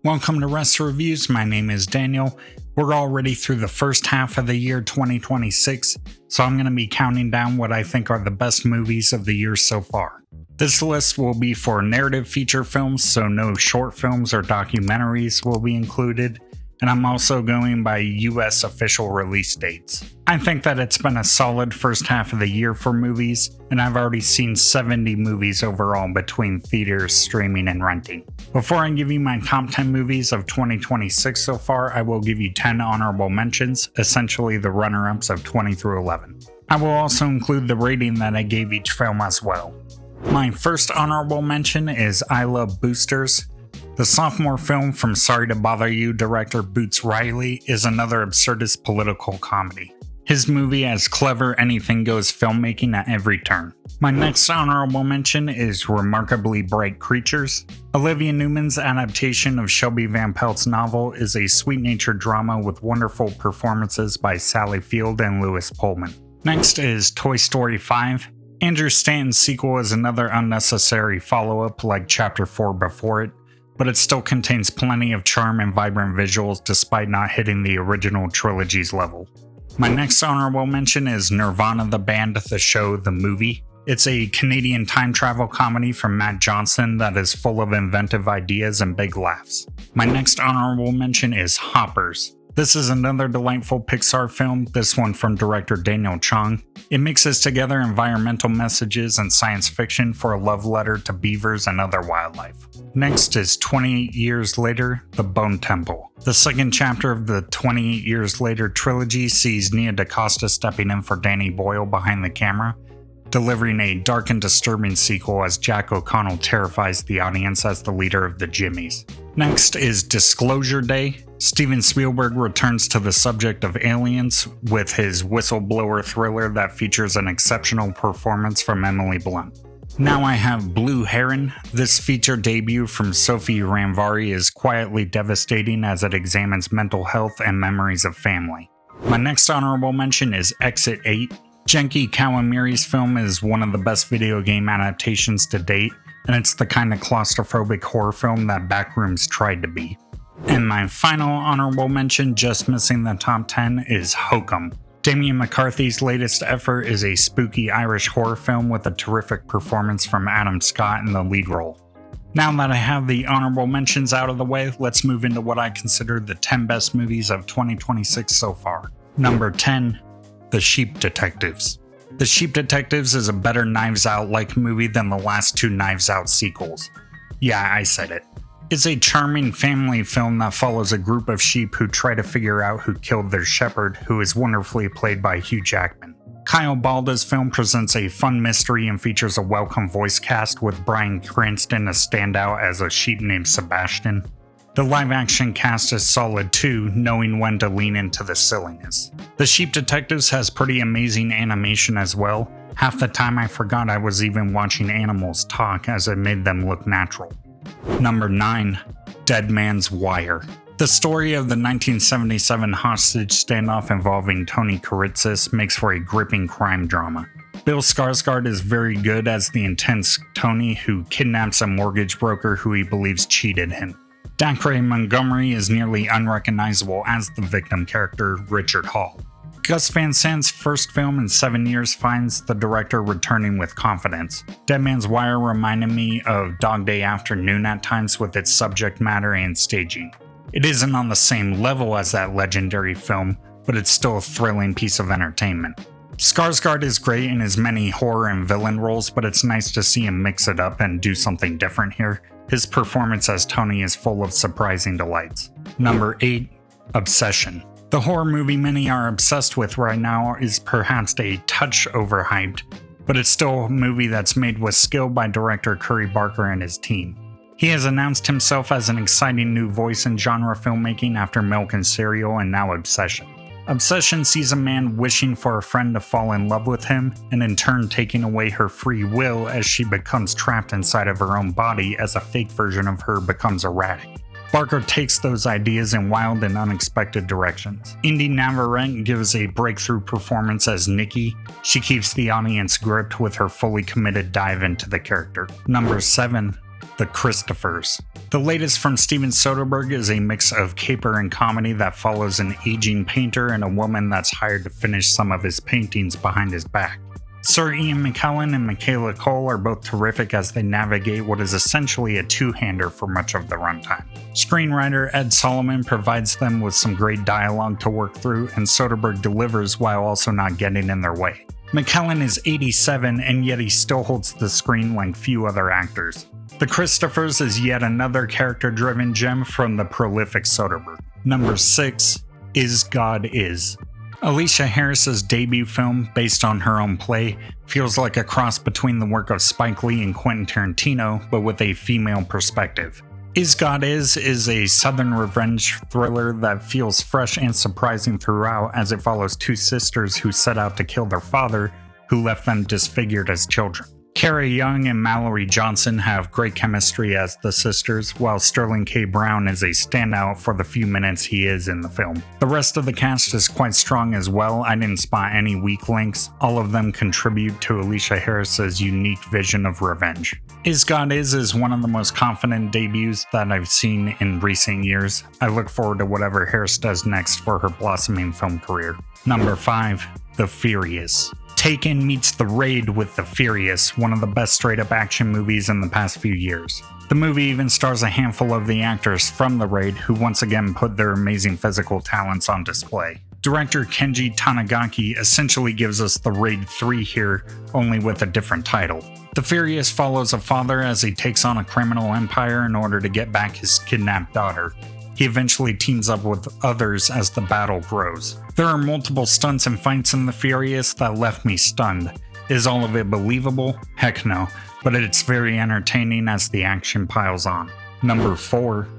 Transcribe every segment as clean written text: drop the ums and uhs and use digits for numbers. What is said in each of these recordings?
Welcome to Rest Reviews. My name is Daniel. We're already through the first half of the year 2026, so I'm going to be counting down what I think are the best movies of the year so far. This list will be for narrative feature films, so no short films or documentaries will be included, and I'm also going by US official release dates. I think that it's been a solid first half of the year for movies, and I've already seen 70 movies overall between theaters, streaming, and renting. Before I give you my top 10 movies of 2026 so far, I will give you 10 honorable mentions, essentially the runner-ups of 20 through 11. I will also include the rating that I gave each film as well. My first honorable mention is I Love Boosters. The sophomore film from Sorry to Bother You director Boots Riley is another absurdist political comedy. His movie has clever anything-goes filmmaking at every turn. My next honorable mention is Remarkably Bright Creatures. Olivia Newman's adaptation of Shelby Van Pelt's novel is a sweet-natured drama with wonderful performances by Sally Field and Lewis Pullman. Next is Toy Story 5. Andrew Stanton's sequel is another unnecessary follow-up like Chapter 4 before it, but it still contains plenty of charm and vibrant visuals despite not hitting the original trilogy's level. My next honorable mention is Nirvana the Band, the Show, the Movie. It's a Canadian time travel comedy from Matt Johnson that is full of inventive ideas and big laughs. My next honorable mention is Hoppers. This is another delightful Pixar film, this one from director Daniel Chong. It mixes together environmental messages and science fiction for a love letter to beavers and other wildlife. Next is 28 Years Later, The Bone Temple. The second chapter of the 28 Years Later trilogy sees Nia DaCosta stepping in for Danny Boyle behind the camera, delivering a dark and disturbing sequel as Jack O'Connell terrifies the audience as the leader of the Jimmies. Next is Disclosure Day. Steven Spielberg returns to the subject of aliens with his whistleblower thriller that features an exceptional performance from Emily Blunt. Now I have Blue Heron. This feature debut from Sophie Ramvari is quietly devastating as it examines mental health and memories of family. My next honorable mention is Exit 8. Genki Kawamiri's film is one of the best video game adaptations to date, and it's the kind of claustrophobic horror film that Backrooms tried to be. And my final honorable mention, just missing the top 10, is Hokum. Damien McCarthy's latest effort is a spooky Irish horror film with a terrific performance from Adam Scott in the lead role. Now that I have the honorable mentions out of the way, let's move into what I consider the 10 best movies of 2026 so far. Number 10, The Sheep Detectives. The Sheep Detectives is a better Knives Out-like movie than the last two Knives Out sequels. Yeah, I said it. It's a charming family film that follows a group of sheep who try to figure out who killed their shepherd, who is wonderfully played by Hugh Jackman. Kyle Balda's film presents a fun mystery and features a welcome voice cast with Bryan Cranston a standout as a sheep named Sebastian. The live-action cast is solid too, knowing when to lean into the silliness. The Sheep Detectives has pretty amazing animation as well. Half the time I forgot I was even watching animals talk as it made them look natural. Number 9, Dead Man's Wire. The story of the 1977 hostage standoff involving Tony Kuritzis makes for a gripping crime drama. Bill Skarsgård is very good as the intense Tony who kidnaps a mortgage broker who he believes cheated him. Dacre Montgomery is nearly unrecognizable as the victim character Richard Hall. Gus Van Sant's first film in 7 years finds the director returning with confidence. Dead Man's Wire reminded me of Dog Day Afternoon at times with its subject matter and staging. It isn't on the same level as that legendary film, but it's still a thrilling piece of entertainment. Skarsgård is great in his many horror and villain roles, but it's nice to see him mix it up and do something different here. His performance as Tony is full of surprising delights. Number 8, Obsession. The horror movie many are obsessed with right now is perhaps a touch overhyped, but it's still a movie that's made with skill by director Curry Barker and his team. He has announced himself as an exciting new voice in genre filmmaking after Milk and Serial and now Obsession. Obsession sees a man wishing for a friend to fall in love with him, and in turn taking away her free will as she becomes trapped inside of her own body as a fake version of her becomes erratic. Barker takes those ideas in wild and unexpected directions. Indy Navarrete gives a breakthrough performance as Nikki. She keeps the audience gripped with her fully committed dive into the character. Number 7, The Christophers. The latest from Steven Soderbergh is a mix of caper and comedy that follows an aging painter and a woman that's hired to finish some of his paintings behind his back. Sir Ian McKellen and Michaela Cole are both terrific as they navigate what is essentially a two-hander for much of the runtime. Screenwriter Ed Solomon provides them with some great dialogue to work through, and Soderbergh delivers while also not getting in their way. McKellen is 87, and yet he still holds the screen like few other actors. The Christophers is yet another character-driven gem from the prolific Soderbergh. Number 6 is God Is. Alicia Harris's debut film, based on her own play, feels like a cross between the work of Spike Lee and Quentin Tarantino, but with a female perspective. Is God Is a Southern revenge thriller that feels fresh and surprising throughout as it follows two sisters who set out to kill their father, who left them disfigured as children. Cara Young and Mallory Johnson have great chemistry as the sisters, while Sterling K. Brown is a standout for the few minutes he is in the film. The rest of the cast is quite strong as well. I didn't spot any weak links. All of them contribute to Alicia Harris's unique vision of revenge. Is God Is one of the most confident debuts that I've seen in recent years. I look forward to whatever Harris does next for her blossoming film career. Number 5, The Furious. Taken meets The Raid with The Furious, one of the best straight-up action movies in the past few years. The movie even stars a handful of the actors from The Raid who once again put their amazing physical talents on display. Director Kenji Tanigaki essentially gives us The Raid 3 here, only with a different title. The Furious follows a father as he takes on a criminal empire in order to get back his kidnapped daughter. He eventually teams up with others as the battle grows. There are multiple stunts and fights in The Furious that left me stunned. Is all of it believable? Heck no, but it's very entertaining as the action piles on. Number 4,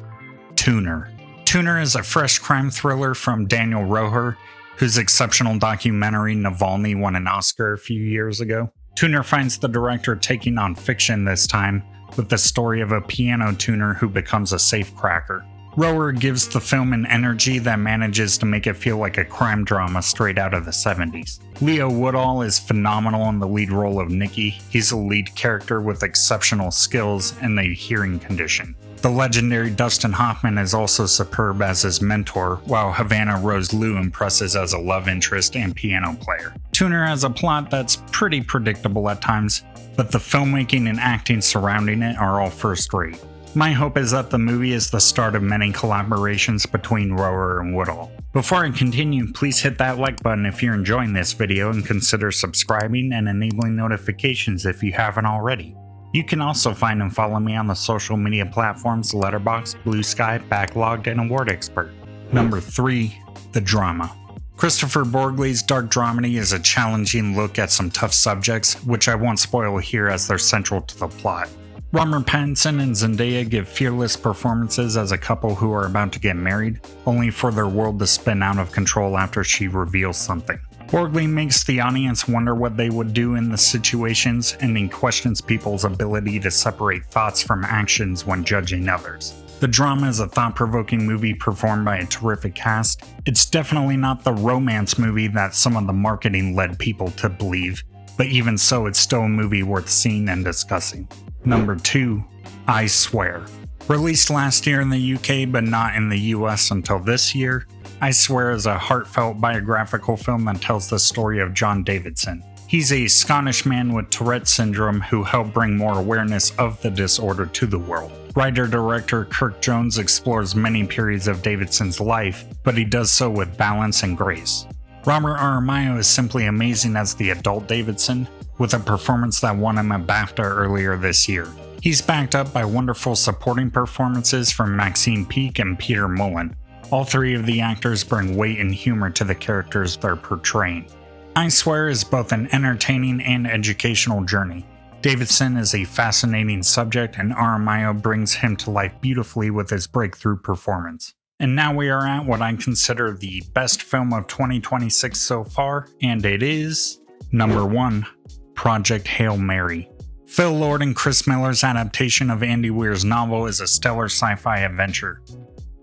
Tuner. Tuner is a fresh crime thriller from Daniel Roher, whose exceptional documentary Navalny won an Oscar a few years ago. Tuner finds the director taking on fiction this time, with the story of a piano tuner who becomes a safecracker. Rower gives the film an energy that manages to make it feel like a crime drama straight out of the 70s. Leo Woodall is phenomenal in the lead role of Nicky. He's a lead character with exceptional skills and a hearing condition. The legendary Dustin Hoffman is also superb as his mentor, while Havana Rose Liu impresses as a love interest and piano player. Tuner has a plot that's pretty predictable at times, but the filmmaking and acting surrounding it are all first rate. My hope is that the movie is the start of many collaborations between Rower and Woodall. Before I continue, please hit that like button if you're enjoying this video and consider subscribing and enabling notifications if you haven't already. You can also find and follow me on the social media platforms Letterboxd, Blue Sky, Backlogged, and Award Expert. Number 3, The Drama. Christopher Borgle's dark dramedy is a challenging look at some tough subjects, which I won't spoil here as they're central to the plot. Robert Pattinson and Zendaya give fearless performances as a couple who are about to get married, only for their world to spin out of control after she reveals something. Borgley makes the audience wonder what they would do in the situations, and he questions people's ability to separate thoughts from actions when judging others. The Drama is a thought-provoking movie performed by a terrific cast. It's definitely not the romance movie that some of the marketing led people to believe, but even so, it's still a movie worth seeing and discussing. Number 2, I Swear. Released last year in the UK but not in the US until this year, I Swear is a heartfelt biographical film that tells the story of John Davidson. He's a Scottish man with Tourette syndrome who helped bring more awareness of the disorder to the world. Writer-director Kirk Jones explores many periods of Davidson's life, but he does so with balance and grace. Robert Aramayo is simply amazing as the adult Davidson, with a performance that won him a BAFTA earlier this year. He's backed up by wonderful supporting performances from Maxine Peake and Peter Mullen. All three of the actors bring weight and humor to the characters they're portraying. I Swear is both an entertaining and educational journey. Davidson is a fascinating subject, and Aramayo brings him to life beautifully with his breakthrough performance. And now we are at what I consider the best film of 2026 so far, and it is number 1, Project Hail Mary. Phil Lord and Chris Miller's adaptation of Andy Weir's novel is a stellar sci-fi adventure.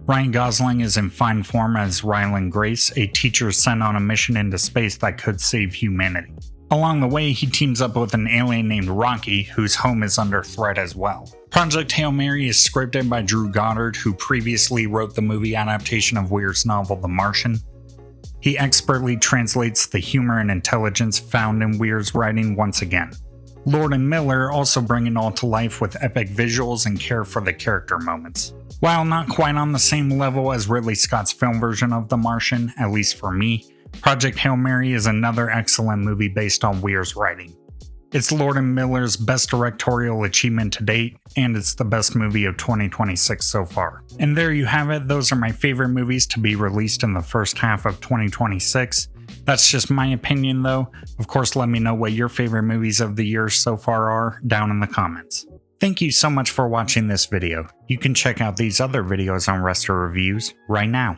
Ryan Gosling is in fine form as Ryland Grace, a teacher sent on a mission into space that could save humanity. Along the way, he teams up with an alien named Rocky, whose home is under threat as well. Project Hail Mary is scripted by Drew Goddard, who previously wrote the movie adaptation of Weir's novel The Martian. He expertly translates the humor and intelligence found in Weir's writing once again. Lord and Miller also bring it all to life with epic visuals and care for the character moments. While not quite on the same level as Ridley Scott's film version of The Martian, at least for me, Project Hail Mary is another excellent movie based on Weir's writing. It's Lord and Miller's best directorial achievement to date, and it's the best movie of 2026 so far. And there you have it, those are my favorite movies to be released in the first half of 2026. That's just my opinion though. Of course, let me know what your favorite movies of the year so far are down in the comments. Thank you so much for watching this video. You can check out these other videos on Rester Reviews right now.